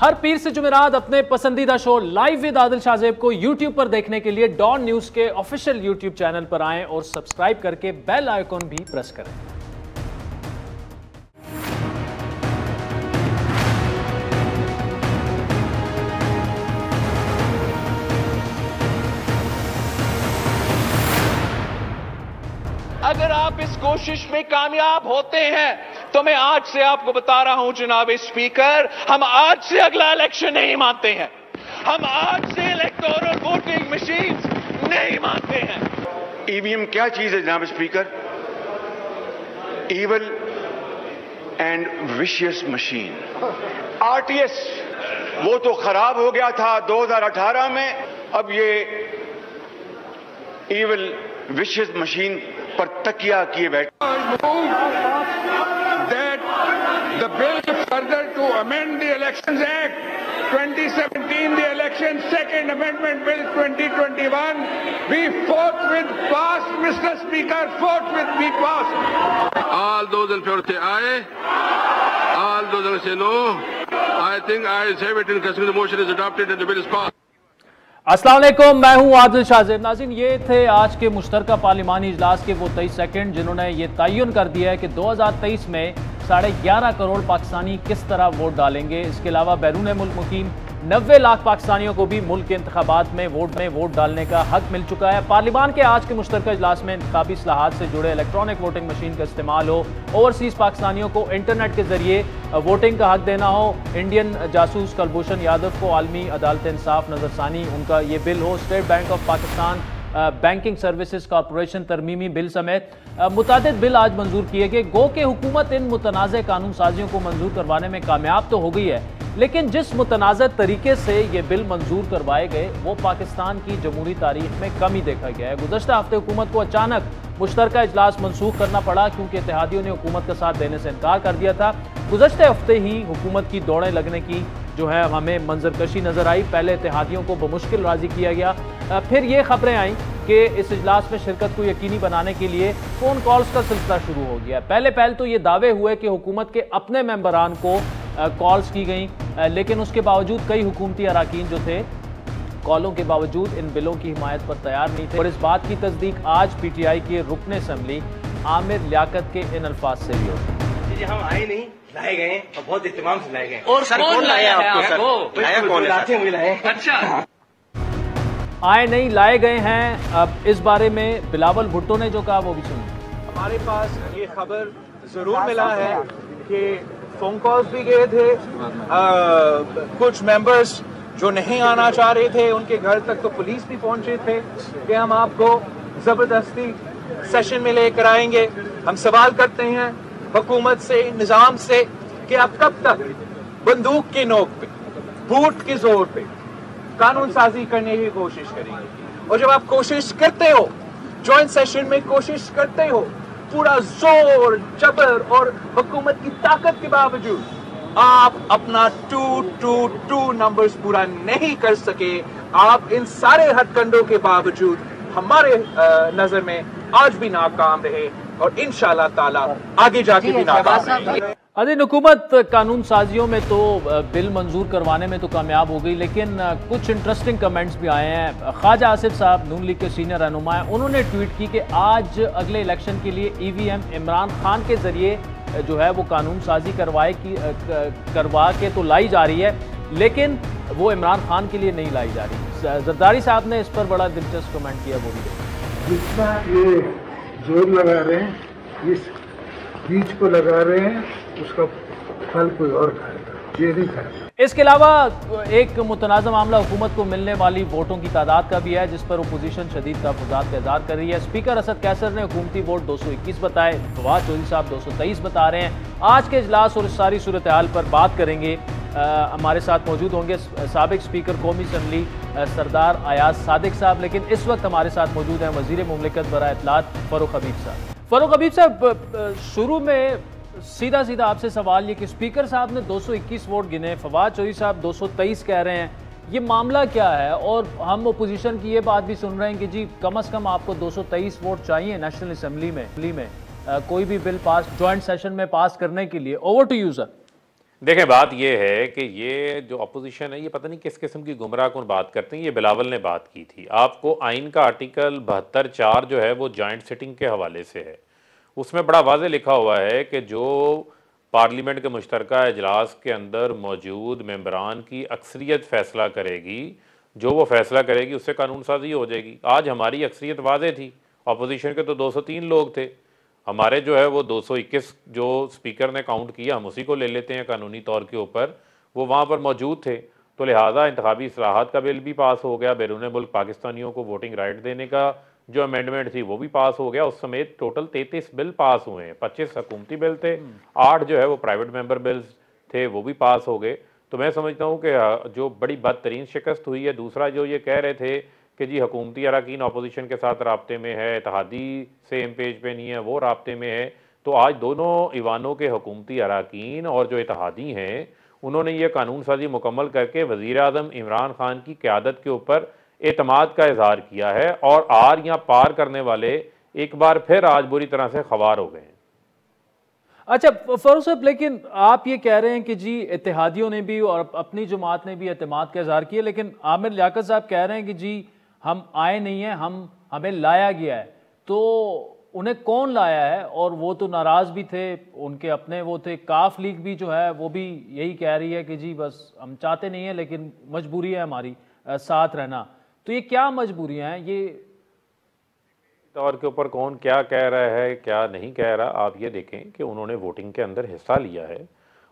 हर पीर से जुमेरात अपने पसंदीदा show live with Adil Shahzeb को YouTube पर देखने के लिए डॉन न्यूज के ऑफिशियल YouTube चैनल पर आएं और सब्सक्राइब करके बेल आइकॉन भी प्रेस करें। अगर आप इस कोशिश में कामयाब होते हैं तो मैं आज से आपको बता रहा हूं जनाब स्पीकर, हम आज से अगला इलेक्शन नहीं मानते हैं। हम आज से इलेक्टोरल वोटिंग मशीन्स नहीं मानते हैं। ईवीएम क्या चीज है जनाब speaker? Evil and vicious machine. RTS वो तो खराब हो गया था 2018 में, अब ये इवल विशियस मशीन पर तकिया किए बैठे। The bill further to amend the Elections Act 2017, the Election Second Amendment Bill 2021, be forthwith passed, Mr. Speaker, forthwith be passed. All those in favor say aye. All those in say no. I think ayes have it in consideration. The motion is adopted and the bill is passed. अस्सलाम वालेकुम, मैं हूं आदिल शाहजेब। नाज़रीन, ये थे आज के मुश्तरका पार्लिमानी इजलास के वो 23 सेकंड जिन्होंने ये तयन कर दिया है कि 2023 में 11.5 करोड़ पाकिस्तानी किस तरह वोट डालेंगे। इसके अलावा बैरून मुल्क मुकीम 90 लाख पाकिस्तानियों को भी मुल्क के इंतखाबात में वोट डालने का हक मिल चुका है। पार्लिमान के आज के मुश्तरका इजलास में इंतखाबी इस्लाहात से जुड़े इलेक्ट्रॉनिक वोटिंग मशीन का इस्तेमाल हो, ओवरसीज़ पाकिस्तानियों को इंटरनेट के जरिए वोटिंग का हक देना हो, इंडियन जासूस कुलभूषण यादव को आलमी अदालत इंसाफ नजरसानी उनका ये बिल हो, state bank of Pakistan banking services corporation तरमीमी बिल समेत मुतादिद बिल आज मंजूर किए गए। गो के हुकूमत इन मुतनाज़ कानून साजियों को मंजूर करवाने में कामयाब तो हो गई है, लेकिन जिस मुतनाज़ तरीके से ये बिल मंजूर करवाए गए वो पाकिस्तान की जमहूरी तारीख में कम ही देखा गया है। गुज़श्ता हफ्ते हुकूमत को अचानक मुश्तरका इजलास मनसूख करना पड़ा क्योंकि इत्तेहादियों ने हुकूमत का साथ देने से इनकार कर दिया था। गुज़श्ते हफ्ते ही हुकूमत की दौड़ें लगने की जो है हमें मंजरकशी नजर आई। पहले इत्तेहादियों को बमुश्किल राजी किया गया, फिर ये खबरें आई कि इस इजलास में शिरकत को यकीनी बनाने के लिए फ़ोन कॉल्स का सिलसिला शुरू हो गया। पहले तो ये दावे हुए कि हुकूमत के अपने मेंबरान को कॉल्स की गई, लेकिन उसके बावजूद कई हुकूमती अराकीन जो थे कॉलों के बावजूद इन बिलों की हिमायत पर तैयार नहीं थे। और इस बात की तस्दीक आज PTI के रुकन असम्बली आमिर लियाकत के इन अल्फाज से भी होती है। हम आए नहीं, लाए गए और बहुत इत्तेमाम से लाए गए। और सर कौन लाया आपको? सर लाया कौन है? अच्छा, आए नहीं लाए गए हैं। अब इस बारे में बिलावल भुट्टो ने जो कहा वो भी सुनिए। हमारे पास ये खबर जरूर मिला है कि फोन कॉल्स भी गए थे, कुछ मेंबर्स जो नहीं आना चाह रहे थे उनके घर तक तो पुलिस भी पहुंचे थे कि हम आपको जबरदस्ती सेशन में लेकर आएंगे। हम सवाल करते हैं हुकूमत से, निजाम से कि आप कब तक बंदूक की नोक पे, बूट के जोर पे कानून साजी करने की कोशिश करेंगे। और जब आप कोशिश करते हो, जॉइंट सेशन में कोशिश करते हो, पूरा जोर जबर और हुकूमत की ताकत के बावजूद आप अपना 222 नंबर्स पूरा नहीं कर सके। आप इन सारे हथकंडों के बावजूद हमारे नजर में आज भी नाकाम रहे और इंशाअल्लाह ताला आगे जाके भी नाकाम रहेंगे। अजीज, हुकूमत कानून साजियों में तो बिल मंजूर करवाने में तो कामयाब हो गई, लेकिन कुछ इंटरेस्टिंग कमेंट्स भी आए हैं। ख्वाजा आसिफ साहब नून लीग के सीनियर रहनुमा हैं, उन्होंने ट्वीट की कि आज अगले इलेक्शन के लिए EVM इमरान खान के जरिए जो है वो कानून साजी करवा के तो लाई जा रही है, लेकिन वो इमरान खान के लिए नहीं लाई जा रही। जरदारी साहब ने इस पर बड़ा दिलचस्प कमेंट किया, वो भी जितना ये जोर लगा रहे हैं, इस बीज को लगा रहे हैं, उसका फल कोई और खाएगा, ये नहीं खाएगा। इसके अलावा एक मुतनाज़ा मामला हुकूमत को मिलने वाली वोटों की तादाद का भी है, जिस पर अपोजिशन शदीद तहफ़्फ़ुज़ात का इज़हार कर रही है। स्पीकर असद कैसर ने हुकूमती वोट 221 बताए, फवाद चौधरी साहब 223 बता रहे हैं। आज के इजलास और सारी सूरत हाल पर बात करेंगे। हमारे साथ मौजूद होंगे साबिक स्पीकर कौमी असम्बली सरदार अयाज सादिक साहब, लेकिन इस वक्त हमारे साथ मौजूद हैं वज़ीर मुमलिकत बराए इत्तलात फ़ारूक हबीब साहब। फ़ारूक हबीब साहब, शुरू में सीधा आपसे सवाल ये कि स्पीकर साहब ने 221 वोट गिने, फवाद चौधरी साहब 223 कह रहे हैं, ये मामला क्या है? और हम अपोजिशन की ये बात भी सुन रहे हैं कि जी कम से कम आपको 223 वोट चाहिए नेशनल असम्बली में कोई भी बिल पास जॉइंट सेशन में पास करने के लिए। Over to you sir. देखें, बात ये है कि ये जो अपोजिशन है ये पता नहीं किस किस्म की गुमराह कौन बात करते हैं। ये बिलावल ने बात की थी। आपको आइन का आर्टिकल 72(4) जो है वो जॉइंट सिटिंग के हवाले से है। उसमें बड़ा वाज़े लिखा हुआ है कि जो पार्लियामेंट के मुश्तरका इजलास के अंदर मौजूद मेंबरान की अक्सरियत फैसला करेगी, जो वो फैसला करेगी उससे कानून साजी हो जाएगी। आज हमारी अक्सरियत वाज़े थी, अपोजिशन के तो 203 लोग थे, हमारे जो है वो 221 जो स्पीकर ने काउंट किया हम उसी को ले लेते हैं कानूनी तौर के ऊपर, वो वहाँ पर मौजूद थे। तो लिहाजा इंतखाबी इस्लाहात का बिल भी पास हो गया, बैरून मुल्क पाकिस्तानियों को वोटिंग राइट देने का जो अमेंडमेंट थी वो भी पास हो गया। उस समेत टोटल 33 बिल पास हुए हैं। 25 हुकूमती बिल थे, 8 जो है वो प्राइवेट मेंबर बिल्स थे, वो भी पास हो गए। तो मैं समझता हूँ कि जो बड़ी बदतरीन शिकस्त हुई है। दूसरा जो ये कह रहे थे कि जी हुकूमती अरकान अपोजिशन के साथ राब्ते में है, इत्तेहादी सेम पेज पे नहीं है, वो राब्ते में है। तो आज दोनों ईवानों के हुकूमती अरकान और जो इत्तेहादी हैं उन्होंने ये कानून साजी मुकम्मल करके वज़ीर आज़म इमरान खान की क़यादत के ऊपर एतमाद का इजहार किया है और आर या पार करने वाले एक बार फिर आज बुरी तरह से खवार हो गए हैं। अच्छा फरूख साहब, लेकिन आप ये कह रहे हैं कि जी इत्तेहादियों ने भी और अपनी जमात ने भी एतमाद का इजहार किया, लेकिन आमिर लियाकत साहब कह रहे हैं कि जी हम आए नहीं हैं, हमें लाया गया है। तो उन्हें कौन लाया है? और वो तो नाराज़ भी थे, उनके अपने वो थे। काफ लीग भी जो है वो भी यही कह रही है कि जी बस हम चाहते नहीं हैं लेकिन मजबूरी है हमारी साथ रहना। तो ये क्या मजबूरियां हैं? ये तौर के ऊपर कौन क्या कह रहा है क्या नहीं कह रहा, आप ये देखें कि उन्होंने वोटिंग के अंदर हिस्सा लिया है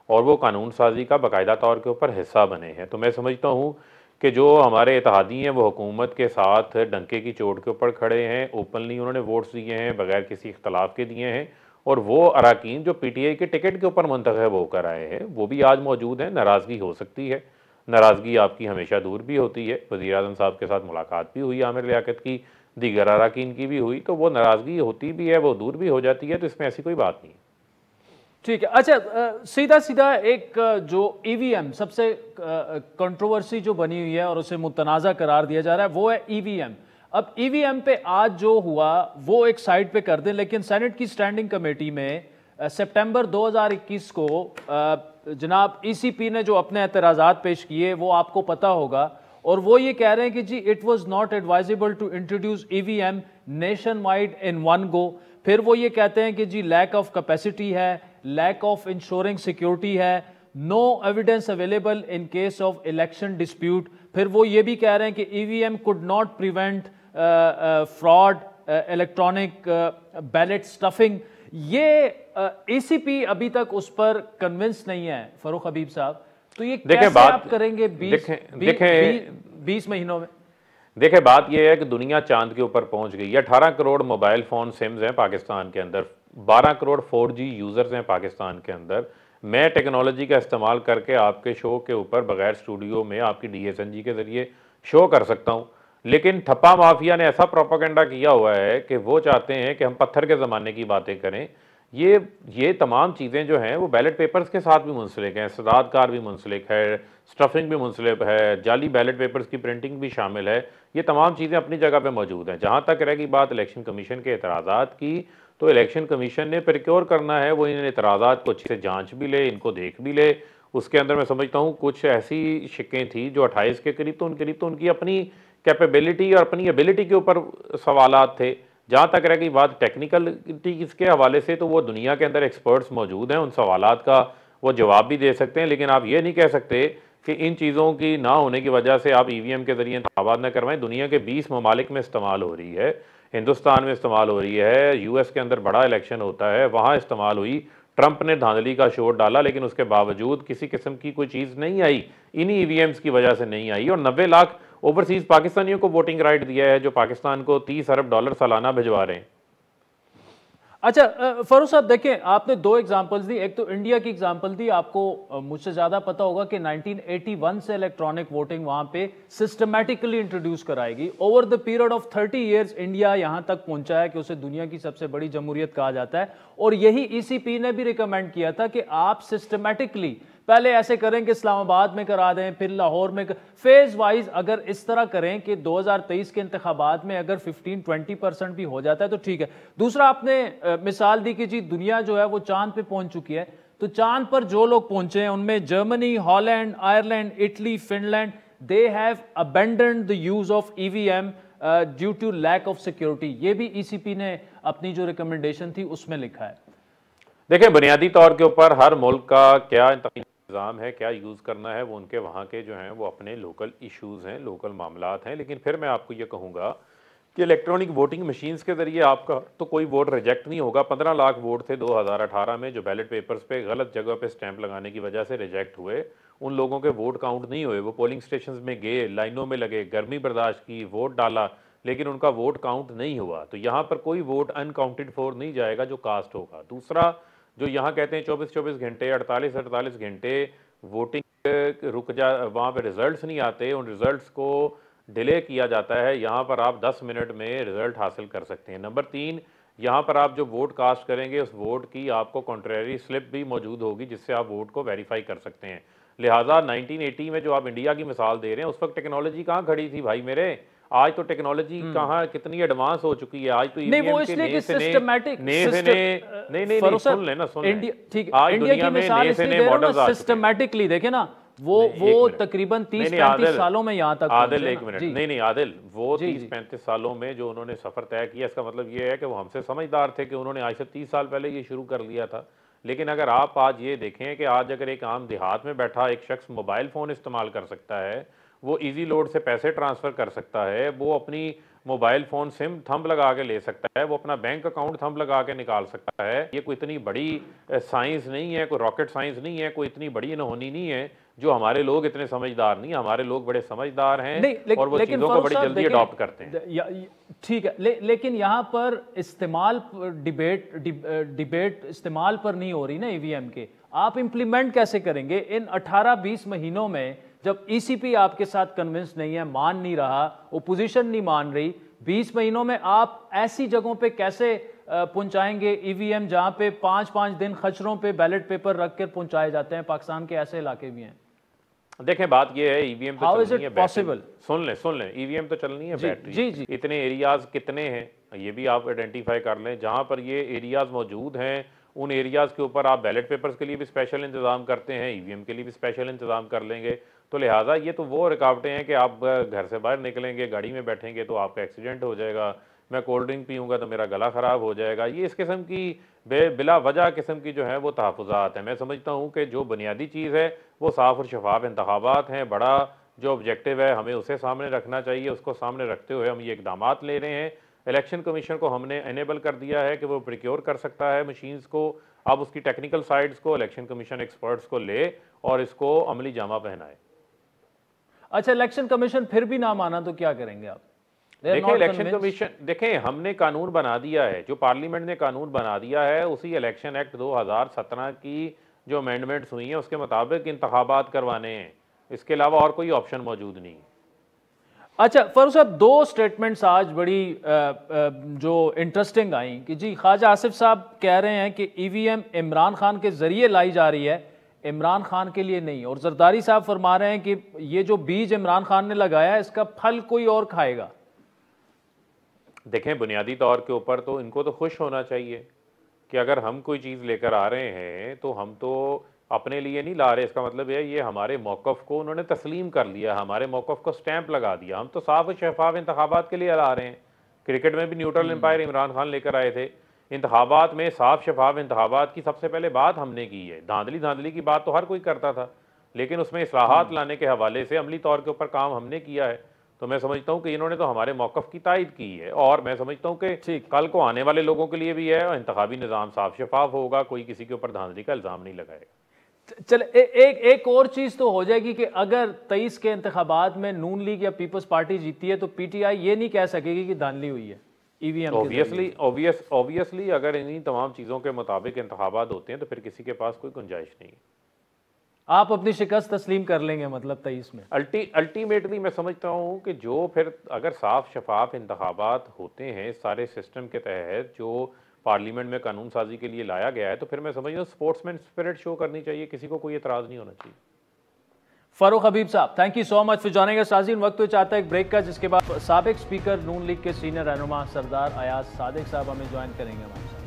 और वो कानून साजी का बाकायदा तौर के ऊपर हिस्सा बने हैं। तो मैं समझता हूँ कि जो हमारे इत्तेहादी हैं वो हुकूमत के साथ डंके की चोट के ऊपर खड़े हैं, ओपनली उन्होंने वोट्स दिए हैं, बगैर किसी इख्तलाफ के दिए हैं। और वो अरकान जो PTI के टिकट के ऊपर मुंतखब होकर आए हैं वो भी आज मौजूद हैं। नाराज़गी हो सकती है, नाराज़गी आपकी हमेशा दूर भी होती है। वज़ीर आज़म साहब के साथ मुलाकात भी हुई आमिर लियाकत की, दीगर अरकान की भी हुई, तो वो नाराज़गी होती भी है, वो दूर भी हो जाती है। तो इसमें ऐसी कोई बात नहीं। ठीक है। अच्छा सीधा सीधा एक जो EVM सबसे कंट्रोवर्सी जो बनी हुई है और उसे मुतनाज़ा करार दिया जा रहा है वो है EVM। अब EVM पे आज जो हुआ वो एक साइड पे कर दें, लेकिन सेनेट की स्टैंडिंग कमेटी में सितंबर 2021 को जनाब ECP ने जो अपने एतराज़ात पेश किए वो आपको पता होगा, और वो ये कह रहे हैं कि जी it was not advisable to introduce EVM nation wide in one go. फिर वो ये कहते हैं कि जी लैक ऑफ कैपेसिटी है, लैक ऑफ इंश्योरिंग सिक्योरिटी है, no evidence available in case of election dispute. फिर वो ये भी कह रहे हैं कि EVM could not prevent fraud, electronic ballot stuffing. ये ECP अभी तक उस पर कन्विंस नहीं है फरूख हबीब साहब। तो ये कैसे आप करेंगे 20 महीनों में? देखें, बात यह है कि दुनिया चांद के ऊपर पहुंच गई है। 18 करोड़ मोबाइल फ़ोन सिम्स हैं पाकिस्तान के अंदर, 12 करोड़ 4G यूज़र्स हैं पाकिस्तान के अंदर। मैं टेक्नोलॉजी का इस्तेमाल करके आपके शो के ऊपर बगैर स्टूडियो में आपकी DSNG के ज़रिए शो कर सकता हूँ, लेकिन ठप्पा माफिया ने ऐसा प्रोपेगेंडा किया हुआ है कि वो चाहते हैं कि हम पत्थर के ज़माने की बातें करें। ये तमाम चीज़ें जो हैं वो बैलेट पेपर्स के साथ भी मुंसलिक हैं, सदाद कार भी मुंसलिक है, स्टफिंग भी मुंसलिक है, जाली बैलेट पेपर्स की प्रिंटिंग भी शामिल है। ये तमाम चीज़ें अपनी जगह पे मौजूद हैं। जहाँ तक रहेगी बात इलेक्शन कमीशन के एतराज़ात की, तो इलेक्शन कमीशन ने प्रिक्योर करना है, वो इन एतराज़ात को अच्छे से जाँच भी ले, इनको देख भी ले। उसके अंदर मैं समझता हूँ कुछ ऐसी शिकें थी जो 28 के करीब तो उनकी अपनी कैपेबिलिटी और अपनी एबिलिटी के ऊपर सवालात थे। जहाँ तक रहेगी बात टेक्निकलिटी इसके हवाले से, तो वो दुनिया के अंदर एक्सपर्ट्स मौजूद हैं, उन सवालात का वो जवाब भी दे सकते हैं। लेकिन आप ये नहीं कह सकते कि इन चीज़ों की ना होने की वजह से आप EVM के ज़रिए इंतखाबात न करवाएं। दुनिया के 20 ममालिक में इस्तेमाल हो रही है, हिंदुस्तान में इस्तेमाल हो रही है, US के अंदर बड़ा इलेक्शन होता है, वहाँ इस्तेमाल हुई। ट्रंप ने धांधली का शोर डाला, लेकिन उसके बावजूद किसी किस्म की कोई चीज़ नहीं आई, इन्हीं EVMs की वजह से नहीं आई। और 90 लाख ओवरसीज पाकिस्तानियों को वोटिंग राइट दिया है, जो पाकिस्तान को $30 अरब सालाना भिजवा रहे हैं। अच्छा फरूख साहब, देखें आपने 2 एग्जांपल्स दी। एक तो इंडिया की एग्जांपल दी, आपको मुझसे ज़्यादा पता होगा कि 1981 से इलेक्ट्रॉनिक वोटिंग वहाँ पे सिस्टमैटिकली इंट्रोड्यूस कराएगी। Over the period of 30 years India यहाँ तक पहुँचा है कि उसे दुनिया की सबसे बड़ी जमहूरियत कहा जाता है। और यही ECP ने भी रिकमेंड किया था कि आप सिस्टमैटिकली पहले ऐसे करें कि इस्लामाबाद में करा दें, फिर लाहौर में, फेज वाइज अगर इस तरह करें कि 2023 के इंतखाबात में अगर 15-20% भी हो जाता है तो ठीक है। दूसरा आपने मिसाल दी कि जी दुनिया जो है वो चांद पे पहुंच चुकी है, तो चांद पर जो लोग पहुंचे हैं उनमें Germany, Holland, Ireland, Italy, Finland, they have abandoned the use of EVM due to lack of security. ये भी ईसीपी ने अपनी जो रिकमेंडेशन थी उसमें लिखा है। देखिए, बुनियादी तौर के ऊपर हर मुल्क का क्या इंतजाम है, क्या यूज़ करना है, वो उनके वहाँ के जो हैं वो अपने लोकल इश्यूज़ हैं, लोकल मामलात हैं। लेकिन फिर मैं आपको ये कहूँगा कि इलेक्ट्रॉनिक वोटिंग मशीन्स के ज़रिए आपका तो कोई वोट रिजेक्ट नहीं होगा। 15 लाख वोट थे 2018 में जो बैलेट पेपर्स पे गलत जगह पे स्टैंप लगाने की वजह से रिजेक्ट हुए। उन लोगों के वोट काउंट नहीं हुए। वो पोलिंग स्टेशन में गए, लाइनों में लगे, गर्मी बर्दाश्त की, वोट डाला, लेकिन उनका वोट काउंट नहीं हुआ। तो यहाँ पर कोई वोट अनकाउंटेड फॉर नहीं जाएगा जो कास्ट होगा। दूसरा, जो यहाँ कहते हैं 24-24 घंटे, 48-48 घंटे वोटिंग रुक जा, वहाँ पे रिजल्ट्स नहीं आते, उन रिजल्ट्स को डिले किया जाता है। यहाँ पर आप 10 मिनट में रिजल्ट हासिल कर सकते हैं। नंबर 3, यहाँ पर आप जो वोट कास्ट करेंगे उस वोट की आपको कॉन्ट्रेरी स्लिप भी मौजूद होगी जिससे आप वोट को वेरीफाई कर सकते हैं। लिहाजा 1980 में जो आप इंडिया की मिसाल दे रहे हैं उस वक्त टेक्नोलॉजी कहाँ खड़ी थी भाई मेरे। आज तो टेक्नोलॉजी कहाँ कितनी एडवांस हो चुकी है। आज तो नहीं, वो इसलिए कि सिस्टमैटिक नहीं सुन लेना, सुन ले। ठीक, इंडिया की मिसाल इसलिए दे रहा हूं, सिस्टमैटिकली देखे ना, वो तकरीबन 30-35 सालों में यहाँ तक आदिल, एक मिनट, नहीं आदिल, वो 30-35 सालों में जो उन्होंने सफर तय किया, इसका मतलब ये है कि वो हमसे समझदार थे कि उन्होंने आज से 30 साल पहले ये शुरू कर लिया था। लेकिन अगर आप आज ये देखें कि आज अगर एक आम देहात में बैठा एक शख्स मोबाइल फ़ोन इस्तेमाल कर सकता है, वो इजी लोड से पैसे ट्रांसफ़र कर सकता है, वो अपनी मोबाइल फ़ोन सिम थंब लगा के ले सकता है, वो अपना बैंक अकाउंट थंब लगा के निकाल सकता है। ये कोई इतनी बड़ी साइंस नहीं है, कोई रॉकेट साइंस नहीं है, कोई इतनी बड़ी अनहोनी नहीं है जो हमारे लोग इतने समझदार नहीं। हमारे लोग बड़े समझदार हैं और वो चीज़ों को बड़ी जल्दी अडॉप्ट करते हैं। ठीक है, लेकिन यहाँ पर इस्तेमाल डिबेट इस्तेमाल पर नहीं हो रही ना ईवीएम के। आप इम्प्लीमेंट कैसे करेंगे इन 18-20 महीनों में जब ईसीपी आपके साथ कन्विंस नहीं है, मान नहीं रहा, ओपोजिशन नहीं मान रही। 20 महीनों में आप ऐसी जगहों पे कैसे पहुंचाएंगे ईवीएम जहां पे 5-5 दिन खचरों पे बैलेट पेपर रख कर पहुंचाए जाते हैं? पाकिस्तान के ऐसे इलाके भी हैं। देखें, बात यह है, ईवीएम तो चलनी है पॉसिबल, सुन लें, ईवीएम तो चलनी है बैटरी। जी। इतने एरियाज कितने हैं ये भी आप आइडेंटिफाई कर लें। जहां पर ये एरियाज मौजूद हैं उन एरियाज के ऊपर आप बैलेट पेपर्स के लिए भी स्पेशल इंतजाम करते हैं, ईवीएम के लिए भी स्पेशल इंतजाम कर लेंगे। तो लिहाजा ये तो वो रुकावटें हैं कि आप घर से बाहर निकलेंगे, गाड़ी में बैठेंगे तो आपका एक्सीडेंट हो जाएगा, मैं कोल्ड ड्रिंक पीऊँगा तो मेरा गला ख़राब हो जाएगा। ये इस किस्म की बिला वजह किस्म की जो है वो तहफ़्फ़ुज़ात हैं। मैं समझता हूँ कि जो बुनियादी चीज़ है वो साफ़ और शफाफ इंतखाबात हैं। बड़ा जो ऑब्जेक्टिव है हमें उसे सामने रखना चाहिए। उसको सामने रखते हुए हम ये इक़दामात ले रहे हैं। इलेक्शन कमीशन को हमने एनेबल कर दिया है कि वो प्रिक्योर कर सकता है मशीन्स को। अब उसकी टेक्निकल साइड्स को इलेक्शन कमीशन एक्सपर्ट्स को ले और इसको अमली जामा पहनाए। अच्छा, इलेक्शन कमीशन फिर भी ना माना तो क्या करेंगे आप? देखें, इलेक्शन कमीशन, देखें, हमने कानून बना दिया है, जो पार्लियामेंट ने कानून बना दिया है उसी इलेक्शन एक्ट 2017 की जो अमेंडमेंट्स हुई हैं उसके मुताबिक इंतखाबात करवाने हैं। इसके अलावा और कोई ऑप्शन मौजूद नहीं। अच्छा फारूक साहब, 2 स्टेटमेंट्स आज बड़ी जो इंटरेस्टिंग आई कि जी ख्वाजा आसिफ साहब कह रहे हैं कि ईवीएम इमरान खान के जरिए लाई जा रही है, इमरान खान के लिए नहीं, और जरदारी साहब फरमा रहे हैं कि ये जो बीज इमरान खान ने लगाया है इसका फल कोई और खाएगा। देखें, बुनियादी तौर के ऊपर तो इनको तो खुश होना चाहिए कि अगर हम कोई चीज़ लेकर आ रहे हैं तो हम तो अपने लिए नहीं ला रहे। इसका मतलब है ये हमारे मौक़िफ़ को उन्होंने तस्लीम कर लिया, हमारे मौक़िफ़ को स्टैंप लगा दिया। हम तो साफ और शफाफ इंतखाबात के लिए ला रहे हैं। क्रिकेट में भी न्यूट्रल एम्पायर इमरान खान लेकर आए थे। इंतखाबात में साफ शफाफ इंतखाबात की सबसे पहले बात हमने की है। धांधली की बात तो हर कोई करता था, लेकिन उसमें इस्लाहात लाने के हवाले से अमली तौर के ऊपर काम हमने किया है। तो मैं समझता हूँ कि इन्होंने तो हमारे मौक़िफ़ की तायद की है और मैं समझता हूँ कि कल को आने वाले लोगों के लिए भी है और इंतखाबी निज़ाम साफ शफाफ होगा, कोई किसी के ऊपर धांधली का इल्ज़ाम नहीं लगाएगा। चल एक और चीज़ तो हो जाएगी कि अगर 23 के इंतखाबात में नून लीग या पीपल्स पार्टी जीती है तो पीटीआई ये नहीं कह सकेगी कि धांधली हुई है ईवीएम। ऑब्वियसली अगर इन्हीं तमाम चीज़ों के मुताबिक इंतखाबात होते हैं तो फिर किसी के पास कोई गुंजाइश नहीं है। आप अपनी शिकस्त तस्लीम कर लेंगे मतलब 23 में? अल्टीमेटली मैं समझता हूँ कि जो फिर अगर साफ शफाफ इंतखाबात होते हैं सारे सिस्टम के तहत जो पार्लियामेंट में कानून साजी के लिए लाया गया है, तो फिर मैं समझता हूँ स्पोर्ट्समैन स्पिरिट शो करनी चाहिए, किसी को कोई एतराज़ नहीं होना चाहिए। फारूक हबीब साहब, thank you so much for joining us. नाज़रीन, वक्त हो चाहता है एक ब्रेक का, जिसके बाद साबिक स्पीकर नून लीग के सीनियर रहनुमा सरदार अयाज सादिक साहब हमें ज्वाइन करेंगे हमारे साथ।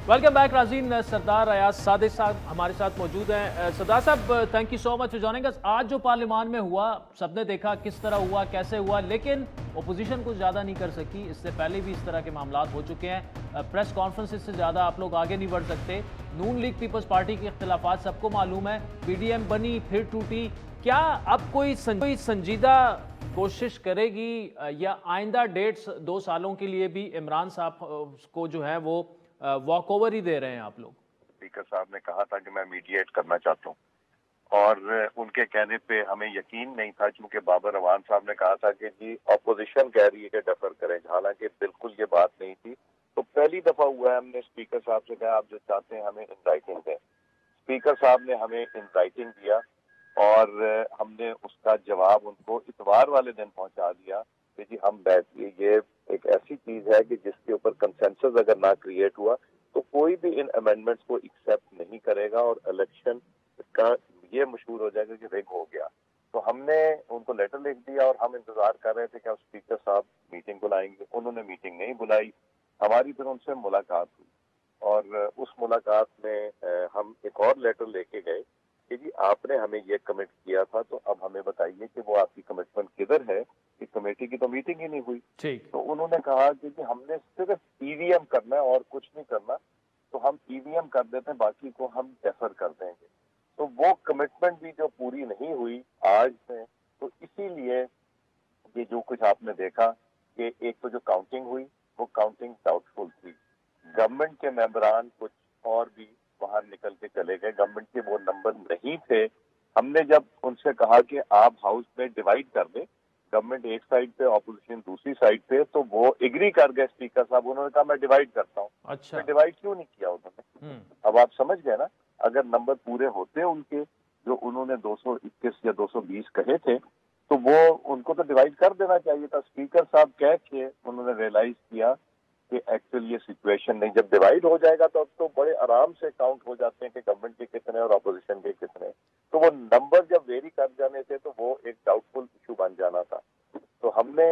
वेलकम बैक नाज़रीन। सरदार अयाज सादिक साहब हमारे साथ मौजूद हैं। सरदार साहब, thank you so much for joining us. आज जो पार्लियामान में हुआ सबने देखा किस तरह हुआ, कैसे हुआ, लेकिन ओपोजिशन कुछ ज़्यादा नहीं कर सकी। इससे पहले भी इस तरह के मामलात हो चुके हैं। प्रेस कॉन्फ्रेंस से ज़्यादा आप लोग आगे नहीं बढ़ सकते। नून लीग पीपल्स पार्टी के इख्तिलाफात सबको मालूम है, PDM बनी फिर टूटी। क्या अब कोई संजीदा कोशिश करेगी या आइंदा 1.5-2 सालों के लिए भी इमरान साहब को जो है वो वॉक ओवर ही दे रहे हैं आप लोग? स्पीकर साहब ने कहा था कि मैं मीडिएट करना चाहता हूं और उनके कहने पे हमें यकीन नहीं था, क्योंकि बाबर अवान साहब ने कहा था कि जी ऑपोजिशन कह रही है कि डेफर करें, हालांकि बिल्कुल ये बात नहीं थी। तो पहली दफा हुआ है हमने स्पीकर साहब से कहा आप जो चाहते हैं हमें इन राइटिंग दें। स्पीकर साहब ने हमें इन राइटिंग दिया और हमने उसका जवाब उनको इतवार वाले दिन पहुंचा दिया कि जी हम बैठ, ये एक ऐसी चीज है कि जिसके ऊपर कंसेंसस अगर ना क्रिएट हुआ तो कोई भी इन अमेंडमेंट्स को एक्सेप्ट नहीं करेगा और इलेक्शन का ये मशहूर हो जाएगा कि रिग हो गया। तो हमने उनको लेटर लिख दिया और हम इंतजार कर रहे थे कि अब स्पीकर साहब मीटिंग बुलाएंगे। उन्होंने मीटिंग नहीं बुलाई। हमारी फिर उनसे मुलाकात हुई और उस मुलाकात में हम एक और लेटर लेके गए कि जी आपने हमें ये कमिट किया था, तो अब हमें बताइए कि वो आपकी कमिटमेंट किधर है। इस कमेटी की तो मीटिंग ही नहीं हुई। तो उन्होंने कहा कि हमने सिर्फ ईवीएम करना है और कुछ नहीं करना, तो हम ईवीएम कर देते हैं, बाकी को हम डेफर कर देंगे। तो वो कमिटमेंट भी जो पूरी नहीं हुई आज में, तो इसीलिए ये जो कुछ आपने देखा कि एक तो जो काउंटिंग हुई वो काउंटिंग डाउटफुल थी। गवर्नमेंट के मेंबरान कुछ और भी बाहर निकल के चले गए, गवर्नमेंट के वो नंबर नहीं थे। हमने जब उनसे कहा कि आप हाउस में डिवाइड कर दें, गवर्नमेंट एक साइड पे ऑपोजिशन दूसरी साइड पे, तो वो एग्री कर गए स्पीकर साहब। उन्होंने कहा मैं डिवाइड करता हूँ। अच्छा, डिवाइड क्यों नहीं किया उन्होंने? अब आप समझ गए ना, अगर नंबर पूरे होते उनके जो उन्होंने 221 या 220 कहे थे, तो वो उनको तो डिवाइड कर देना चाहिए था। स्पीकर साहब कह के उन्होंने रियलाइज किया कि एक्चुअली ये सिचुएशन नहीं, जब डिवाइड हो जाएगा तो अब तो बड़े आराम से काउंट हो जाते हैं कि गवर्नमेंट के कितने और अपोजिशन के कितने। तो वो नंबर जब वेरी कर जाने थे तो वो एक डाउटफुल इशू बन जाना था। तो हमने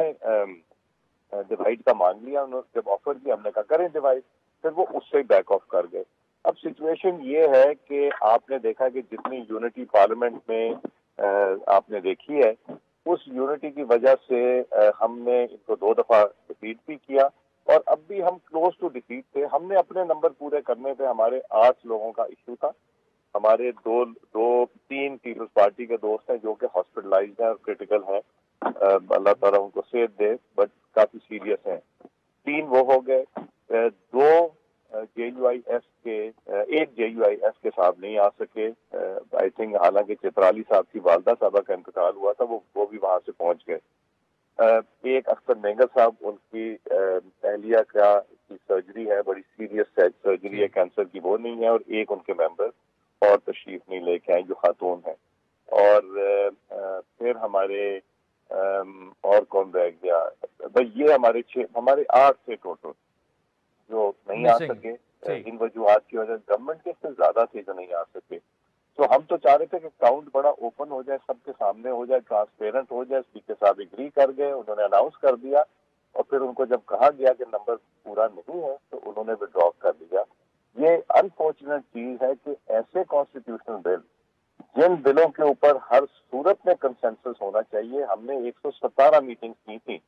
डिवाइड का मांग लिया, जब ऑफर किया हमने कहा करें डिवाइड, फिर वो उससे बैक ऑफ कर गए। अब सिचुएशन ये है कि आपने देखा कि जितनी यूनिटी पार्लियामेंट में आपने देखी है, उस यूनिटी की वजह से हमने इनको 2 दफा डिफीट भी किया और अब भी हम क्लोज टू डिफीट थे। हमने अपने नंबर पूरे करने पे, हमारे 8 लोगों का इशू था। हमारे 3 पीपल्स पार्टी के दोस्त हैं जो कि हॉस्पिटलाइज्ड हैं और क्रिटिकल हैं, अल्लाह ताला उनको सेहत दे, बट काफी सीरियस हैं। 3 वो हो गए। 2 JUIF के, एक JUIF के साहब नहीं आ सके, आई थिंक, हालांकि चित्राली साहब की वालदा साहबा का इंतकाल हुआ था, वो भी वहां से पहुंच गए। एक अख्तर मेंगल साहब, उनकी अहलिया का की सर्जरी है, बड़ी सीरियस सर्जरी है कैंसर की, वो नहीं है, और एक उनके मेंबर और तशरीफ नहीं लेके आए जो खातून है। और फिर हमारे और कौन रह गया भाई, ये हमारे 8 थे टोटल जो नहीं आ सके इन वजूहात की वजह। गवर्नमेंट के से ज्यादा थे जो नहीं आ सके। तो हम तो चाह रहे थे कि काउंट बड़ा ओपन हो जाए, सबके सामने हो जाए, ट्रांसपेरेंट हो जाए। स्पीकर साहब एग्री कर गए, उन्होंने अनाउंस कर दिया और फिर उनको जब कहा गया कि नंबर पूरा नहीं है तो उन्होंने विड्रॉ कर दिया। ये अनफॉर्चुनेट चीज है कि ऐसे कॉन्स्टिट्यूशनल बिल, जिन बिलों के ऊपर हर सूरत में कंसेंसस होना चाहिए, हमने 117 मीटिंग्स की थी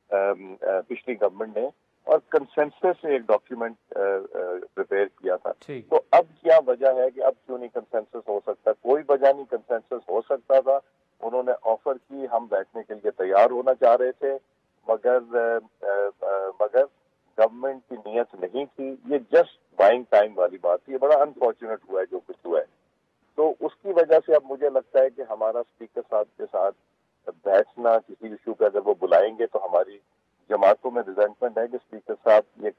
पिछली गवर्नमेंट ने और कंसेंसस से एक डॉक्यूमेंट प्रिपेयर किया था। तो अब क्या वजह है कि अब क्यों नहीं कंसेंसस हो सकता? कोई वजह नहीं, कंसेंसस हो सकता था। उन्होंने ऑफर की, हम बैठने के लिए तैयार होना चाह रहे थे, मगर गवर्नमेंट की नियत नहीं थी। ये जस्ट बाइंग टाइम वाली बात थी। ये बड़ा अनफॉर्चुनेट हुआ है जो कुछ हुआ है। तो उसकी वजह से अब मुझे लगता है कि हमारा स्पीकर साहब के साथ बैठना, किसी इशू पे अगर वो बुलाएंगे तो हमारी जमातों में रिजेंटमेंट है कि स्पीकर साहब, ये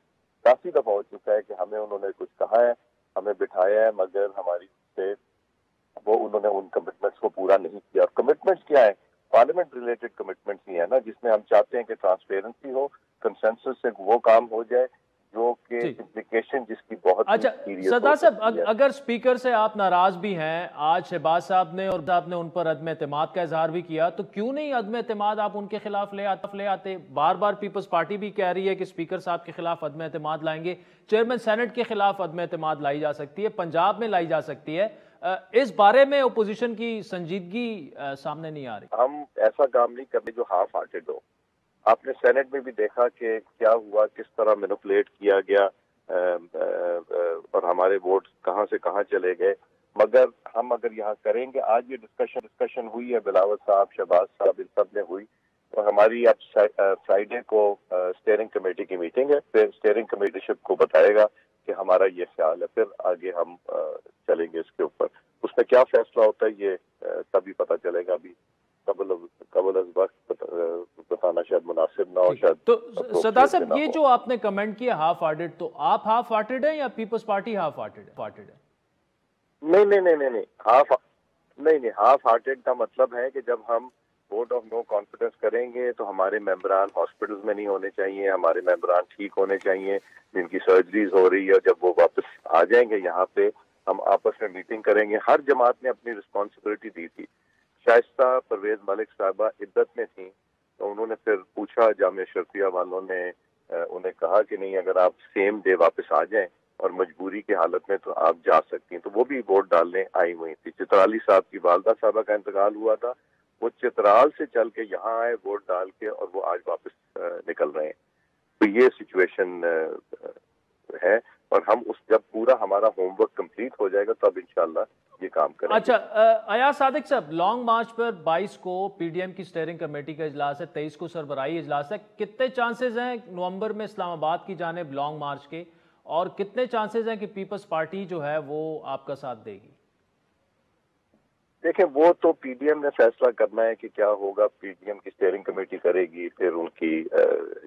काफी दफा हो चुका है कि हमें उन्होंने कुछ कहा है, हमें बिठाया है, मगर हमारी से वो उन्होंने उन कमिटमेंट्स को पूरा नहीं किया। और कमिटमेंट्स क्या है? पार्लियामेंट रिलेटेड कमिटमेंट्स ही है ना, जिसमें हम चाहते हैं कि ट्रांसपेरेंसी हो, कंसेंसस से वो काम हो जाए, जो कि इम्प्लीकेशन जिसकी बहुत अच्छा सरदार साहब, अगर स्पीकर से आप नाराज भी हैं, आज शहबाज साहब ने और आपने उन पर अदम एतमाद का इजहार भी किया, तो क्यों नहीं अदम एतमाद आप उनके खिलाफ ले आते? बार बार पीपल्स पार्टी भी कह रही है कि स्पीकर साहब के खिलाफ अदम एतमाद लाएंगे, चेयरमैन सेनेट के खिलाफ अदम एतमाद लाई जा सकती है, पंजाब में लाई जा सकती है। इस बारे में ओपोजिशन की संजीदगी सामने नहीं आ रही। हम ऐसा काम नहीं करने जो हाफ हार्टेड हो। आपने सेनेट में भी देखा कि क्या हुआ, किस तरह मैनिपुलेट किया गया और हमारे वोट कहां से कहां चले गए। मगर हम अगर यहाँ करेंगे, आज ये डिस्कशन हुई है, बिलावल साहब, शहबाज साहब, इन सब ने हुई, तो हमारी अब फ्राइडे को स्टीयरिंग कमेटी की मीटिंग है। फिर स्टीयरिंग कमेटी को बताएगा कि हमारा ये ख्याल है, फिर आगे हम चलेंगे इसके ऊपर। उसमें क्या फैसला होता है ये तभी पता चलेगा। अभी कबल वक्त बताना शायद मुनासिब ना हो। शायद तो सरदार साहब, ये जो आपने कमेंट किया हाफ हार्टेड, तो आप हाफ हार्टेड है या पीपल्स पार्टी हाफ हार्टेड है? नहीं, हाफ हार्टेड का मतलब है कि जब हम वोट ऑफ नो कॉन्फिडेंस करेंगे तो हमारे मेंबरान हॉस्पिटल्स में नहीं होने चाहिए, हमारे मेंबरान ठीक होने चाहिए जिनकी सर्जरीज हो रही है। जब वो वापस आ जाएंगे यहाँ पे, हम आपस में मीटिंग करेंगे। हर जमात ने अपनी रिस्पॉन्सिबिलिटी दी थी। शाइस्ता परवेज मलिक साहबा इद्दत में थी, तो उन्होंने फिर पूछा, जामिया शर्फिया वालों ने उन्हें कहा कि नहीं, अगर आप सेम डे वापस आ जाएं और मजबूरी की हालत में तो आप जा सकती हैं। तो वो भी वोट डालने आई हुई थी। चित्राली साहब की वालदा साहबा का इंतकाल हुआ था, वो चित्राल से चल के यहाँ आए वोट डाल के, और वो आज वापस निकल रहे हैं। तो ये सिचुएशन है, और हम जब पूरा हमारा होमवर्क कंप्लीट हो जाएगा तब इंशाल्लाह ये काम करेंगे। अच्छा अयाज सादिक साहब, लॉन्ग मार्च पर 22 को पीडीएम की स्टीयरिंग कमेटी का इजलास है, 23 को सरबराही इजलास है। कितने चांसेस हैं नवंबर में इस्लामाबाद की जानिब लॉन्ग मार्च के, और कितने चांसेस हैं कि पीपल्स पार्टी जो है वो आपका साथ देगी? देखिए, वो तो पीडीएम ने फैसला करना है कि क्या होगा। पीडीएम की स्टीयरिंग कमेटी करेगी, फिर उनकी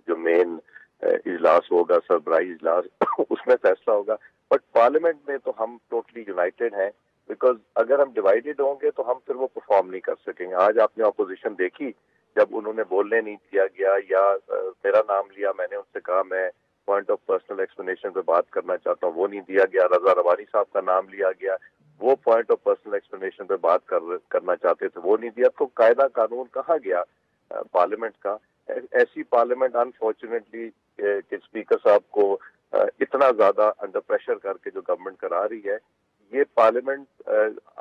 जो मेन इजलास होगा, सरबराही इजलास, उसमें फैसला होगा। बट पार्लियामेंट में तो हम टोटली यूनाइटेड हैं, बिकॉज अगर हम डिवाइडेड होंगे तो हम फिर वो परफॉर्म नहीं कर सकेंगे। आज आपने अपोजिशन देखी, जब उन्होंने बोलने नहीं दिया गया या मेरा नाम लिया, मैंने उनसे कहा मैं पॉइंट ऑफ पर्सनल एक्सप्लेनेशन पे बात करना चाहता हूँ, वो नहीं दिया गया। रजा रवानी साहब का नाम लिया गया, वो पॉइंट ऑफ पर्सनल एक्सप्लेनेशन पे बात करना चाहते थे, वो नहीं दिया। तो कायदा कानून कहाँ गया पार्लियामेंट का? ऐसी पार्लियामेंट अनफॉर्चुनेटली कि स्पीकर साहब को इतना ज्यादा अंडर प्रेशर करके जो गवर्नमेंट करा रही है, ये पार्लियामेंट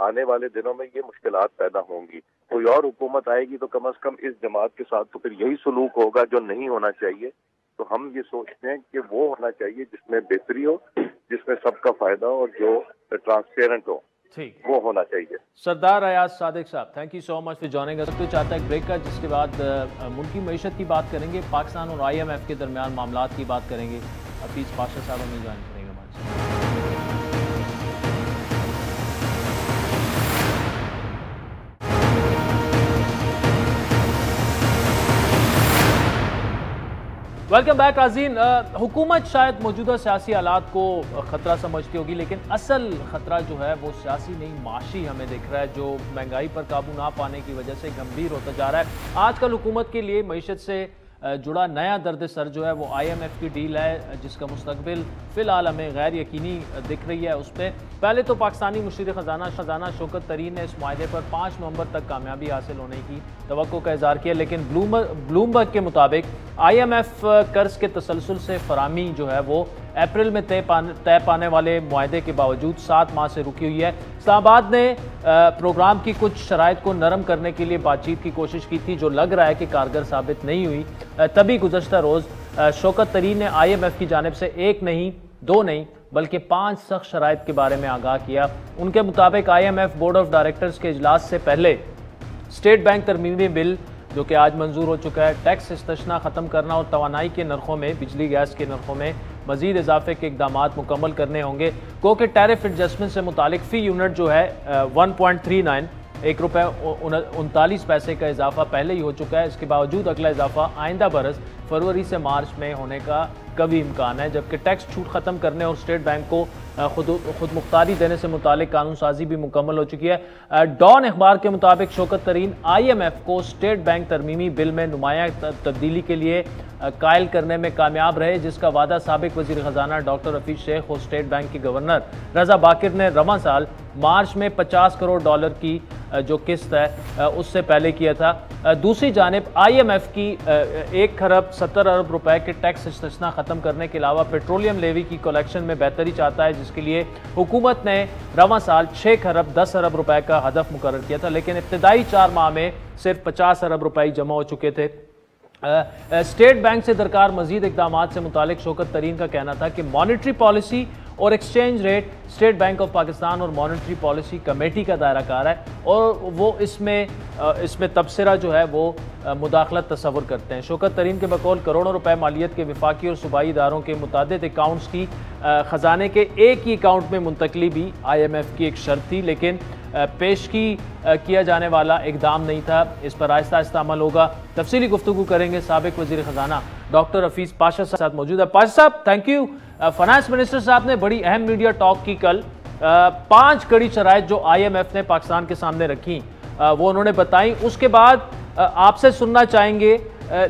आने वाले दिनों में ये मुश्किलात पैदा होंगी। कोई और हुकूमत आएगी तो कम से कम इस जमात के साथ तो फिर यही सलूक होगा जो नहीं होना चाहिए। तो हम ये सोचते हैं कि वो होना चाहिए जिसमें बेहतरी हो, जिसमें सबका फायदा हो और जो ट्रांसपेरेंट हो, ठीक वो होना चाहिए। सरदार अयाज सादिक साहब, thank you so much for joining us. तो चाहता है ब्रेक का, जिसके बाद मुल्की मईशत की बात करेंगे, पाकिस्तान और IMF के दरमियान मामलात की बात करेंगे। हफीज पाशा साहब हमें ज्वाइन करेंगे हमारे। वेलकम बैक नाज़रीन। हुकूमत शायद मौजूदा सियासी हालात को ख़तरा समझती होगी, लेकिन असल ख़तरा जो है वो सियासी नहीं माशी हमें दिख रहा है, जो महंगाई पर काबू ना पाने की वजह से गंभीर होता जा रहा है। आजकल हुकूमत के लिए मईशत से जुड़ा नया दर्द सर जो है वो IMF की डील है, जिसका मुस्तकबिल फ़िलहाल हमें गैर यकीनी दिख रही है। उस पर पहले तो पाकिस्तानी मुशीर ख़जाना शौकत तरीन ने इस माहे पर 5 नवंबर तक कामयाबी हासिल होने की तवक्को का इज़हार किया, लेकिन ब्लूमबर्ग के मुताबिक IMF कर्ज के तसलसल से फरामी जो है वो अप्रैल में तय पाने वाले मुआहदे के बावजूद 7 माह से रुकी हुई है। इस्लामाबाद ने प्रोग्राम की कुछ शराइत को नरम करने के लिए बातचीत की कोशिश की थी, जो लग रहा है कि कारगर साबित नहीं हुई। तभी गुज़श्ता रोज़ शौकत तरीन ने IMF की जानिब से 1 नहीं 2 नहीं बल्कि 5 सख्त शराइत के बारे में आगाह किया। उनके मुताबिक IMF बोर्ड ऑफ डायरेक्टर्स के इजलास से पहले स्टेट बैंक तरमीमी बिल जो कि आज मंजूर हो चुका है, टैक्स इस्तिस्ना ख़त्म करना और तवानाई के नरखों में, बिजली गैस के नरखों में मजीद इजाफे के इकदाम मुकम्मल करने होंगे। को कि टैरिफ एडजस्टमेंट से मुतालिक फ़ी यूनिट जो है 1.39 ₹1.39 का इजाफा पहले ही हो चुका है। इसके बावजूद अगला इजाफा आइंदा बरस फरवरी से मार्च में होने का कभी इम्कान है, जबकि टैक्स छूट ख़त्म करने और स्टेट बैंक को खुद मुख्तारी देने से मुतालिक कानून साजी भी मुकम्मल हो चुकी है। डॉन अखबार के मुताबिक शौकत तरीन IMF को स्टेट बैंक तरमीमी बिल में नुमाया तब्दीली के लिए कायल करने में कामयाब रहे, जिसका वादा साबिक वज़ीर ख़जाना डॉक्टर हफीज शेख और स्टेट बैंक के गवर्नर रजा बाकिर ने रवां साल मार्च में $50 करोड़ की जो किस्त है उससे पहले किया था। दूसरी जानिब IMF की 1 खरब 70 अरब रुपए के टैक्स इस्तिस्ना ख़त्म करने के अलावा पेट्रोलियम लेवी की कलेक्शन में बेहतरी चाहता है, जिसके लिए हुकूमत ने रवां साल 6 खरब 10 अरब रुपए का हदफ मुकर्रर किया था, लेकिन इब्तदाई 4 माह में सिर्फ 50 अरब रुपए जमा हो चुके थे। स्टेट बैंक से दरकार मजीद इकदाम से मुतालिक शौकत तरीन का कहना था कि मॉनिटरी पॉलिसी और exchange rate state bank of Pakistan और मॉनेटरी पॉलिसी कमेटी का दायरा कार है और वो इसमें तबसरा जो है वो मुदाखलत तस्वुर करते हैं। शौकत तरीन के बकौल करोड़ों रुपए मालियत के विफाकी और सूबाई इदारों के मुतादिद अकाउंट्स की ख़जाने के एक ही अकाउंट में मुंतकली भी IMF की एक शर्त थी, लेकिन पेशगी किया जाने वाला इकदाम नहीं था। इस पर आहिस्ता आहिस्ता अमल होगा। तफसीली गुफ्तगू करेंगे। साबिक वज़ीर ख़जाना डॉक्टर हफीज़ पाशा साथ मौजूद है। पाशा साहब, थैंक यू। फाइनेंस मिनिस्टर साहब ने बड़ी अहम मीडिया टॉक की कल। 5 कड़ी शराइत जो IMF ने पाकिस्तान के सामने रखी वो उन्होंने बताई। उसके बाद आपसे सुनना चाहेंगे,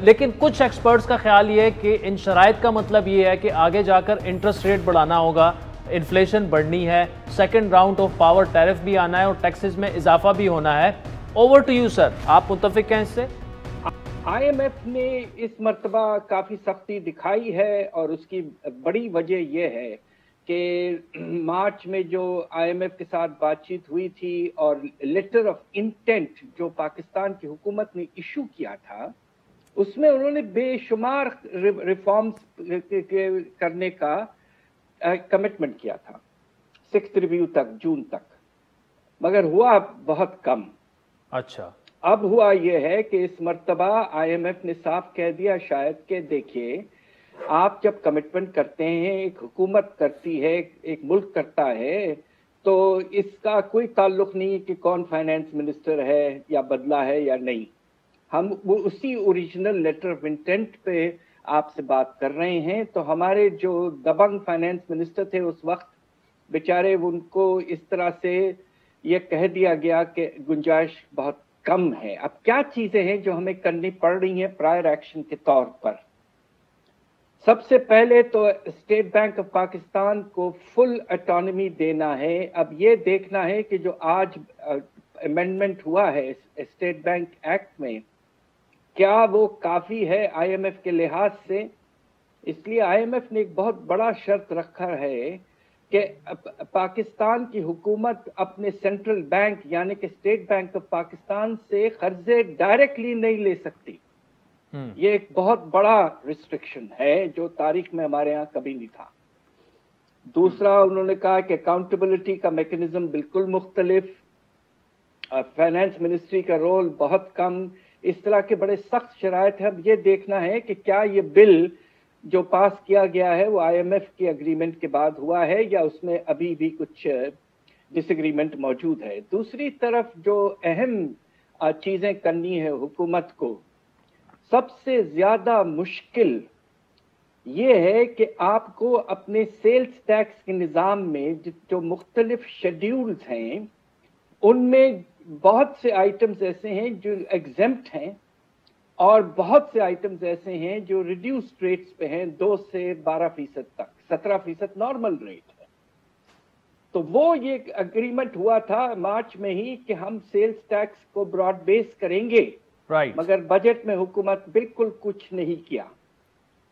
लेकिन कुछ एक्सपर्ट्स का ख्याल ये है कि इन शराइत का मतलब ये है कि आगे जाकर इंटरेस्ट रेट बढ़ाना होगा, इन्फ्लेशन बढ़नी है, second round of power tariff भी आना है और टैक्सेस में इजाफा भी होना है। ओवर टू यू सर, आप मुत्तफिक हैं इससे? IMF ने इस मर्तबा काफ़ी सख्ती दिखाई है और उसकी बड़ी वजह यह है कि मार्च में जो IMF के साथ बातचीत हुई थी और लेटर ऑफ इंटेंट जो पाकिस्तान की हुकूमत ने इशू किया था, उसमें उन्होंने बेशुमार रिफॉर्म्स करने का कमिटमेंट किया था 6th रिव्यू तक, जून तक, मगर हुआ बहुत कम। अच्छा, अब हुआ यह है कि इस मर्तबा IMF ने साफ कह दिया शायद कि देखिए, आप जब कमिटमेंट करते हैं, एक हुकूमत करती है, एक मुल्क करता है, तो इसका कोई ताल्लुक नहीं कि कौन फाइनेंस मिनिस्टर है या बदला है या नहीं। हम वो उसी ओरिजिनल लेटर ऑफ इंटेंट पे आपसे बात कर रहे हैं। तो हमारे जो दबंग फाइनेंस मिनिस्टर थे उस वक्त, बेचारे उनको इस तरह से ये कह दिया गया कि गुंजाइश बहुत कम है। अब क्या चीजें हैं जो हमें करनी पड़ रही हैं प्रायर एक्शन के तौर पर? सबसे पहले तो स्टेट बैंक ऑफ पाकिस्तान को फुल ऑटोनॉमी देना है। अब ये देखना है कि जो आज अमेंडमेंट हुआ है स्टेट बैंक एक्ट में, क्या वो काफी है IMF के लिहाज से? इसलिए IMF ने एक बहुत बड़ा शर्त रखा है कि पाकिस्तान की हुकूमत अपने सेंट्रल बैंक यानी कि स्टेट बैंक ऑफ पाकिस्तान से कर्जे डायरेक्टली नहीं ले सकती। ये एक बहुत बड़ा रिस्ट्रिक्शन है जो तारीख में हमारे यहाँ कभी नहीं था। दूसरा, उन्होंने कहा कि अकाउंटेबिलिटी का मैकेनिज्म बिल्कुल मुख्तलिफ, फाइनेंस मिनिस्ट्री का रोल बहुत कम, इस तरह के बड़े सख्त शराइत है। अब ये देखना है कि क्या ये बिल जो पास किया गया है वो IMF के अग्रीमेंट के बाद हुआ है या उसमें अभी भी कुछ डिसएग्रीमेंट मौजूद है। दूसरी तरफ जो अहम चीजें करनी है हुकूमत को, सबसे ज्यादा मुश्किल ये है कि आपको अपने सेल्स टैक्स के निज़ाम में जो मुख्तलिफ शेड्यूल्स हैं उनमें बहुत से आइटम्स ऐसे हैं जो एग्जेम्प्ट हैं और बहुत से आइटम्स ऐसे हैं जो रिड्यूस्ड रेट्स पे हैं, 2 से 12% तक, 17% नॉर्मल रेट है। तो वो ये अग्रीमेंट हुआ था मार्च में ही कि हम सेल्स टैक्स को ब्रॉड बेस करेंगे, मगर बजट में हुकूमत बिल्कुल कुछ नहीं किया।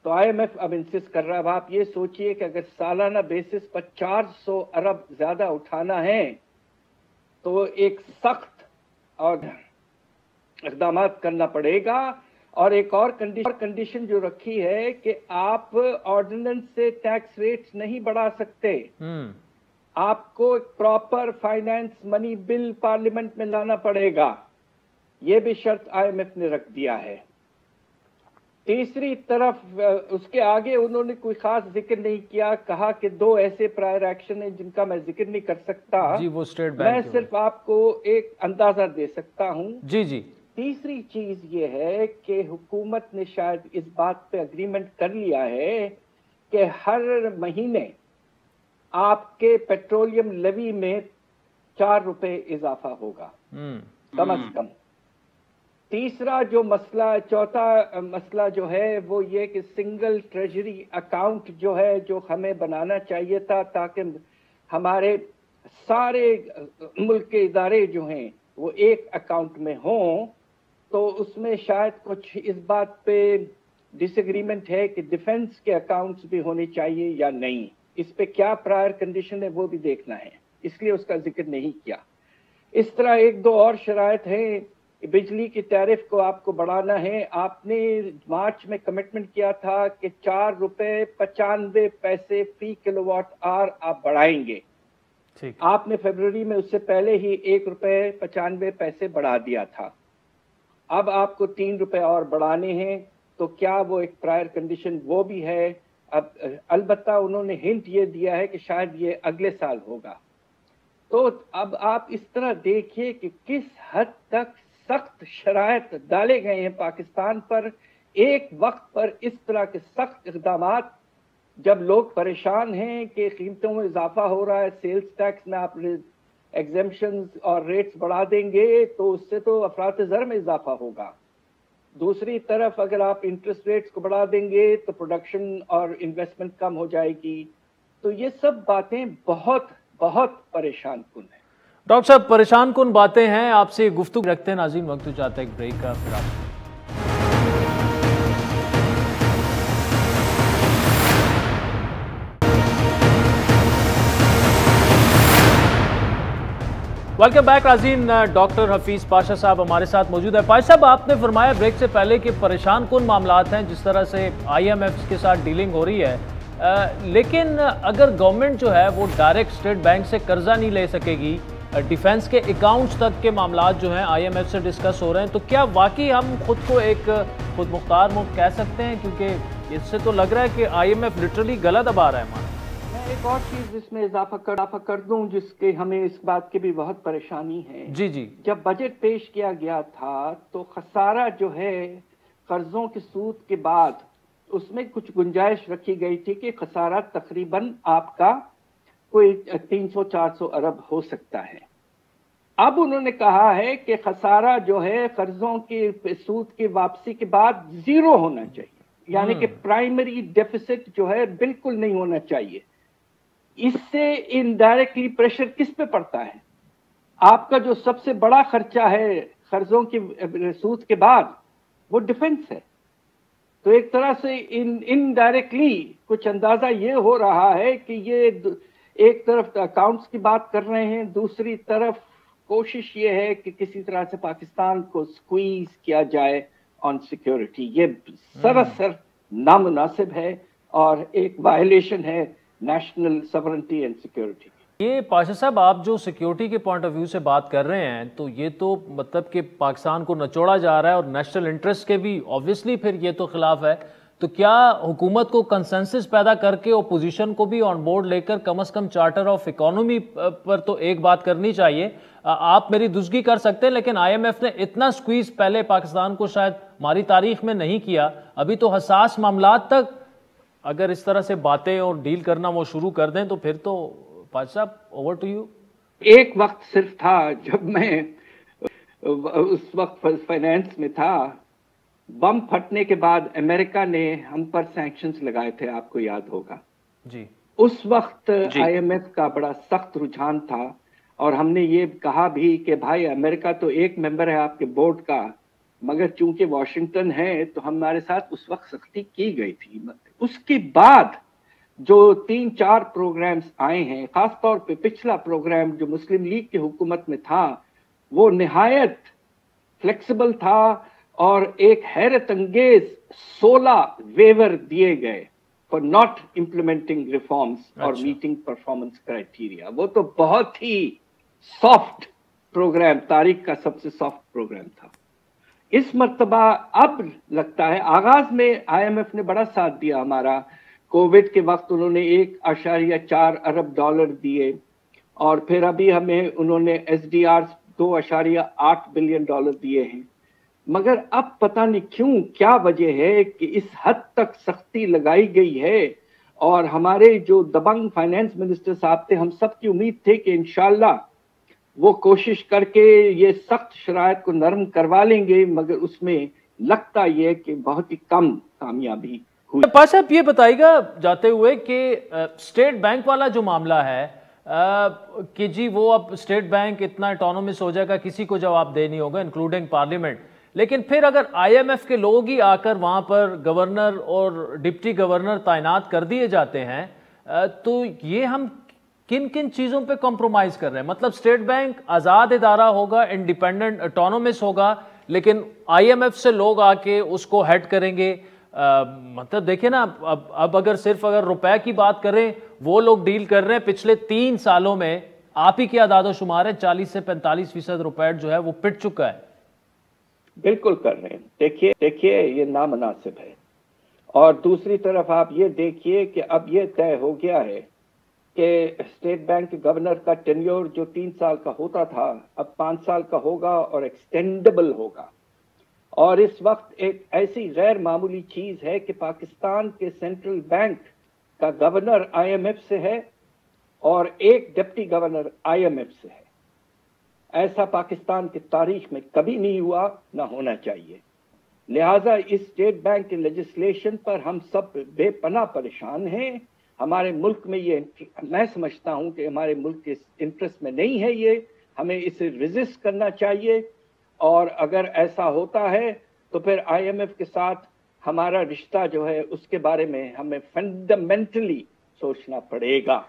तो IMF अब इंसिस्ट कर रहा है। अब आप ये सोचिए कि अगर सालाना बेसिस पर 400 अरब ज्यादा उठाना है तो एक सख्त और इक़दाम करना पड़ेगा। और एक और कंडीशन जो रखी है कि आप ऑर्डिनेंस से टैक्स रेट्स नहीं बढ़ा सकते, आपको एक proper finance money bill parliament में लाना पड़ेगा। ये भी शर्त IMF ने रख दिया है। तीसरी तरफ उसके आगे उन्होंने कोई खास जिक्र नहीं किया, कहा कि 2 ऐसे प्रायर एक्शन हैं जिनका मैं जिक्र नहीं कर सकता जी, वो स्टेट बैंक मैं सिर्फ आपको एक अंदाजा दे सकता हूं। जी जी। तीसरी चीज ये है कि हुकूमत ने शायद इस बात पे अग्रीमेंट कर लिया है कि हर महीने आपके पेट्रोलियम लेवी में 4 रुपए इजाफा होगा कम से कम। तीसरा जो मसला, चौथा मसला जो है वो ये कि सिंगल ट्रेजरी अकाउंट जो है, जो हमें बनाना चाहिए था ताकि हमारे सारे मुल्क के इदारे जो हैं वो एक अकाउंट में हों, तो उसमें शायद कुछ इस बात पे डिसएग्रीमेंट है कि डिफेंस के अकाउंट्स भी होने चाहिए या नहीं। इस पे क्या प्रायर कंडीशन है वो भी देखना है, इसलिए उसका जिक्र नहीं किया। इस तरह एक दो और शराइत हैं। बिजली की टैरिफ को आपको बढ़ाना है। आपने मार्च में कमिटमेंट किया था कि 4 रुपए 95 पैसे फी किलोवाट आवर आप बढ़ाएंगे। आपने फरवरी में उससे पहले ही 1 रुपए 95 पैसे बढ़ा दिया था। अब आपको 3 रुपए और बढ़ाने हैं, तो क्या वो एक प्रायर कंडीशन वो भी है? अब अलबत्ता उन्होंने हिंट ये दिया है कि शायद ये अगले साल होगा। तो अब आप इस तरह देखिए कि किस हद तक सख्त शराइत डाले गए हैं पाकिस्तान पर। एक वक्त पर इस तरह के सख्त इक़दामात, जब लोग परेशान हैं कि कीमतों में इजाफा हो रहा है, सेल्स टैक्स में आप एग्जेम्पशंस और रेट्स बढ़ा देंगे तो उससे तो अफरात ज़र में इजाफा होगा। दूसरी तरफ अगर आप इंटरेस्ट रेट्स को बढ़ा देंगे तो प्रोडक्शन और इन्वेस्टमेंट कम हो जाएगी। तो ये सब बातें बहुत बहुत परेशान कुन है। डॉक्टर साहब, परेशान कुन बातें हैं। आपसे गुफ्तगू रखते हैं। नाज़रीन, वक्त हो जाता है एक ब्रेक का, फिर आप वेलकम बैक। नाज़रीन, डॉक्टर हफीज पाशा साहब हमारे साथ मौजूद है। पाशा साहब, आपने फरमाया ब्रेक से पहले कि परेशान कुन मामलात हैं जिस तरह से IMF के साथ डीलिंग हो रही है, लेकिन अगर गवर्नमेंट जो है वो डायरेक्ट स्टेट बैंक से कर्जा नहीं ले सकेगी, डिफेंस के अकाउंट्स तक के मामलात जो हैं IMF से डिस्कस हो रहे हैं, तो क्या वाकई हम खुद को एक खुद मुख्तार मुल्क कह सकते हैं? क्योंकि इससे तो लग रहा है कि IMF लिटरली गला दबा रहा है हमारा। मैं एक और चीज इसमें इजाफा कर दूं जिसके हमें इस बात की भी बहुत परेशानी है। जी जी। जब बजट पेश किया गया था तो खसारा जो है कर्जों के सूद के बाद उसमें कुछ गुंजाइश रखी गई थी कि खसारा तकरीबन आपका कोई 300-400 अरब हो सकता है। अब उन्होंने कहा है कि खसारा जो है कर्जों के सूद की वापसी के बाद 0 होना चाहिए, यानी कि प्राइमरी डेफिसिट जो है बिल्कुल नहीं होना चाहिए। इससे इनडायरेक्टली प्रेशर किस पे पड़ता है? आपका जो सबसे बड़ा खर्चा है कर्जों की सूद के बाद वो डिफेंस है। तो एक तरह से इनडायरेक्टली कुछ अंदाजा ये हो रहा है कि ये एक तरफ अकाउंट्स की बात कर रहे हैं, दूसरी तरफ कोशिश ये है कि किसी तरह से पाकिस्तान को स्क्वीज किया जाए ऑन सिक्योरिटी। ये सरासर नामुनासिब है और एक वायलेशन है नेशनल सॉवरेनिटी एंड सिक्योरिटी। ये पाशा साहब, आप जो सिक्योरिटी के पॉइंट ऑफ व्यू से बात कर रहे हैं, तो ये तो मतलब कि पाकिस्तान को नचोड़ा जा रहा है और नेशनल इंटरेस्ट के भी ऑब्वियसली फिर ये तो खिलाफ है। तो क्या हुकूमत को कंसेंसस पैदा करके ओपोजिशन को भी ऑन बोर्ड लेकर कम से कम चार्टर ऑफ इकोनॉमी पर तो एक बात करनी चाहिए? आप मेरी दुष्गी कर सकते हैं, लेकिन IMF ने इतना स्क्वीज पहले पाकिस्तान को शायद हमारी तारीख में नहीं किया। अभी तो हसास मामलात तक अगर इस तरह से बातें और डील करना वो शुरू कर दें तो फिर तो पाशा साहब, ओवर टू यू। एक वक्त सिर्फ था जब मैं उस वक्त फाइनेंस में था, बम फटने के बाद अमेरिका ने हम पर सैंक्शंस लगाए थे, आपको याद होगा जी। उस वक्त IMF का बड़ा सख्त रुझान था और हमने ये कहा भी कि भाई अमेरिका तो एक मेंबर है आपके बोर्ड का, मगर चूंकि वॉशिंगटन है तो हमारे साथ उस वक्त सख्ती की गई थी। उसके बाद जो 3-4 प्रोग्राम्स आए हैं, खासतौर पे पिछला प्रोग्राम जो मुस्लिम लीग की हुकूमत में था वो निहायत फ्लेक्सिबल था और एक हैरत अंगेज 16 वेवर दिए गए फॉर नॉट इम्प्लीमेंटिंग रिफॉर्म्स और मीटिंग परफॉर्मेंस क्राइटेरिया। वो तो बहुत ही सॉफ्ट प्रोग्राम, तारीख का सबसे सॉफ्ट प्रोग्राम था। इस मर्तबा अब लगता है आगाज में IMF ने बड़ा साथ दिया हमारा। कोविड के वक्त उन्होंने 1.4 अरब डॉलर दिए और फिर अभी हमें उन्होंने SDR 2.8 बिलियन डॉलर दिए हैं। मगर अब पता नहीं क्यों, क्या वजह है कि इस हद तक सख्ती लगाई गई है और हमारे जो दबंग फाइनेंस मिनिस्टर साहब थे, हम सब की उम्मीद थे कि इंशाल्लाह वो कोशिश करके ये सख्त शराइत को नरम करवा लेंगे, मगर उसमें लगता ये कि बहुत ही कम कामयाबी हुई। पाशा साहब ये बताइएगा जाते हुए कि स्टेट बैंक वाला जो मामला है कि जी वो अब स्टेट बैंक इतना ऑटोनोमस हो जाएगा, किसी को जवाब दे नहीं होगा इंक्लूडिंग पार्लियामेंट, लेकिन फिर अगर आईएमएफ के लोग ही आकर वहां पर गवर्नर और डिप्टी गवर्नर तैनात कर दिए जाते हैं तो ये हम किन किन चीजों पे कॉम्प्रोमाइज कर रहे हैं? मतलब स्टेट बैंक आजाद इदारा होगा, इंडिपेंडेंट ऑटोनोमस होगा, लेकिन आईएमएफ से लोग आके उसको हेड करेंगे। मतलब देखिए ना, अब अगर रुपए की बात करें, वो लोग डील कर रहे हैं पिछले 3 सालों में, आप ही क्या दादोशुमार है, 40 से 45% रुपए जो है वो पिट चुका है। बिल्कुल कर रहे हैं। देखिए ये नामुनासिब है। और दूसरी तरफ आप ये देखिए कि अब ये तय हो गया है कि स्टेट बैंक गवर्नर का टेन्योर जो 3 साल का होता था अब 5 साल का होगा और एक्सटेंडेबल होगा। और इस वक्त एक ऐसी गैर मामूली चीज है कि पाकिस्तान के सेंट्रल बैंक का गवर्नर आईएमएफ से है और एक डिप्टी गवर्नर आईएमएफ से है। ऐसा पाकिस्तान की तारीख में कभी नहीं हुआ, ना होना चाहिए। लिहाजा इस स्टेट बैंक के लेजिस्लेशन पर हम सब बेपनाह परेशान हैं। हमारे मुल्क में ये, मैं समझता हूं कि हमारे मुल्क के इंटरेस्ट में नहीं है ये, हमें इसे रेजिस्ट करना चाहिए। और अगर ऐसा होता है तो फिर आईएमएफ के साथ हमारा रिश्ता जो है उसके बारे में हमें फंडामेंटली सोचना पड़ेगा।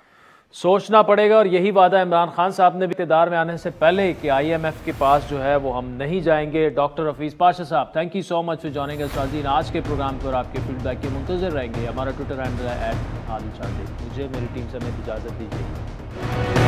और यही वादा इमरान खान साहब ने भी इक़्तिदार में आने से पहले कि आईएमएफ के पास जो है वो हम नहीं जाएंगे। डॉक्टर हफीज़ पाशा साहब, thank you so much for joining us. नाज़रीन, आज के प्रोग्राम पर आपके फीडबैक के मुंतज़िर रहेंगे। हमारा ट्विटर हैंडल है @आदिल शाज़ेब। मुझे मेरी टीम से इजाज़त दीजिए।